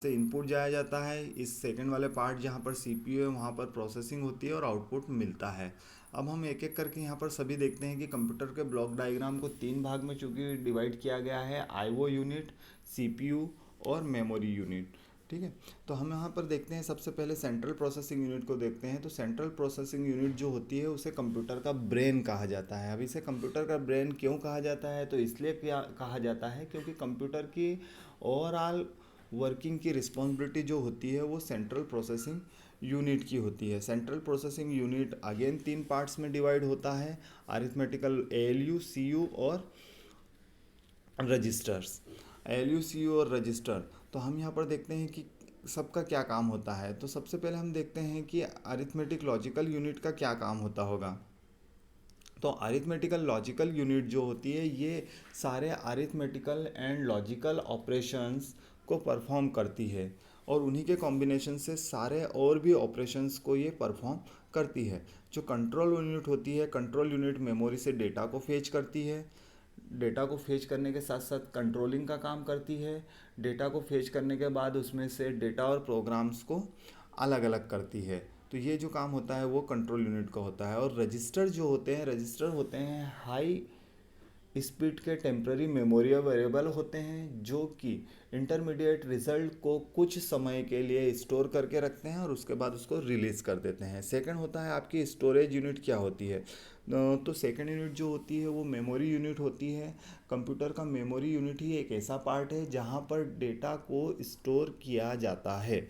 से इनपुट जाया जाता है, इस सेकंड वाले पार्ट जहाँ पर सीपीयू है वहाँ पर प्रोसेसिंग होती है और आउटपुट मिलता है। अब हम एक एक करके यहाँ पर सभी देखते हैं कि कंप्यूटर के ब्लॉक डायग्राम को तीन भाग में चूंकि डिवाइड किया गया है, आईओ यूनिट, सीपीयू और मेमोरी यूनिट। ठीक है, तो हम यहाँ पर देखते हैं, सबसे पहले सेंट्रल प्रोसेसिंग यूनिट को देखते हैं। तो सेंट्रल प्रोसेसिंग यूनिट जो होती है उसे कंप्यूटर का ब्रेन कहा जाता है। अब इसे कंप्यूटर का ब्रेन क्यों कहा जाता है, तो इसलिए क्या कहा जाता है क्योंकि कंप्यूटर की ओवरऑल वर्किंग की रिस्पॉन्सिबिलिटी जो होती है वो सेंट्रल प्रोसेसिंग यूनिट की होती है। सेंट्रल प्रोसेसिंग यूनिट अगेन तीन पार्ट्स में डिवाइड होता है, अरिथमेटिकल एएलयू, सीयू और रजिस्टर्स। एएलयू, सीयू और रजिस्टर, तो हम यहाँ पर देखते हैं कि सबका क्या काम होता है। तो सबसे पहले हम देखते हैं कि अरिथमेटिक लॉजिकल यूनिट का क्या काम होता होगा। तो अरिथमेटिकल लॉजिकल यूनिट जो होती है ये सारे अरिथमेटिकल एंड लॉजिकल ऑपरेशंस को परफॉर्म करती है और उन्हीं के कॉम्बिनेशन से सारे और भी ऑपरेशंस को ये परफॉर्म करती है। जो कंट्रोल यूनिट होती है, कंट्रोल यूनिट मेमोरी से डेटा को फेच करती है, डेटा को फेच करने के साथ साथ कंट्रोलिंग का काम करती है, डेटा को फेच करने के बाद उसमें से डेटा और प्रोग्राम्स को अलग अलग करती है। तो ये जो काम होता है वो कंट्रोल यूनिट का होता है। और रजिस्टर जो होते हैं, रजिस्टर होते हैं हाई स्पीड के टेम्पररी मेमोरी वेरिएबल होते हैं जो कि इंटरमीडिएट रिजल्ट को कुछ समय के लिए स्टोर करके रखते हैं और उसके बाद उसको रिलीज़ कर देते हैं। सेकंड होता है आपकी स्टोरेज यूनिट क्या होती है। तो सेकंड यूनिट जो होती है वो मेमोरी यूनिट होती है। कंप्यूटर का मेमोरी यूनिट ही एक ऐसा पार्ट है जहाँ पर डेटा को स्टोर किया जाता है।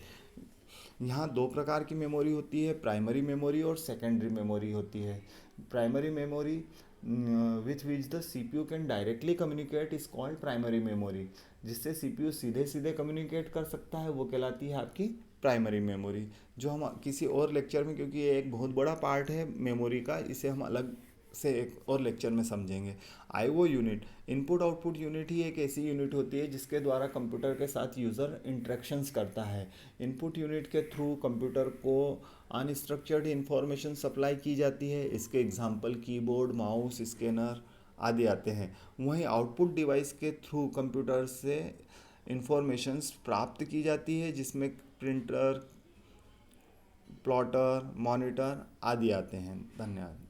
यहाँ दो प्रकार की मेमोरी होती है, प्राइमरी मेमोरी और सेकेंडरी मेमोरी होती है। Primary memory with which the CPU can directly communicate is called primary memory. जिससे सीपीयू सीधे सीधे कम्युनिकेट कर सकता है वो कहलाती है आपकी प्राइमरी मेमोरी। जो हम किसी और लेक्चर में, क्योंकि ये एक बहुत बड़ा पार्ट है मेमोरी का, इसे हम अलग से एक और लेक्चर में समझेंगे। IO unit, input output unit ही एक ऐसी यूनिट होती है जिसके द्वारा कंप्यूटर के साथ यूज़र इंटरेक्शंस करता है। इनपुट यूनिट के थ्रू कंप्यूटर को अनस्ट्रक्चर्ड इंफॉर्मेशन सप्लाई की जाती है। इसके एग्जांपल कीबोर्ड, माउस, स्कैनर आदि आते हैं। वहीं आउटपुट डिवाइस के थ्रू कंप्यूटर से इंफॉर्मेशंस प्राप्त की जाती है जिसमें प्रिंटर, प्लॉटर, मॉनिटर आदि आते हैं। धन्यवाद।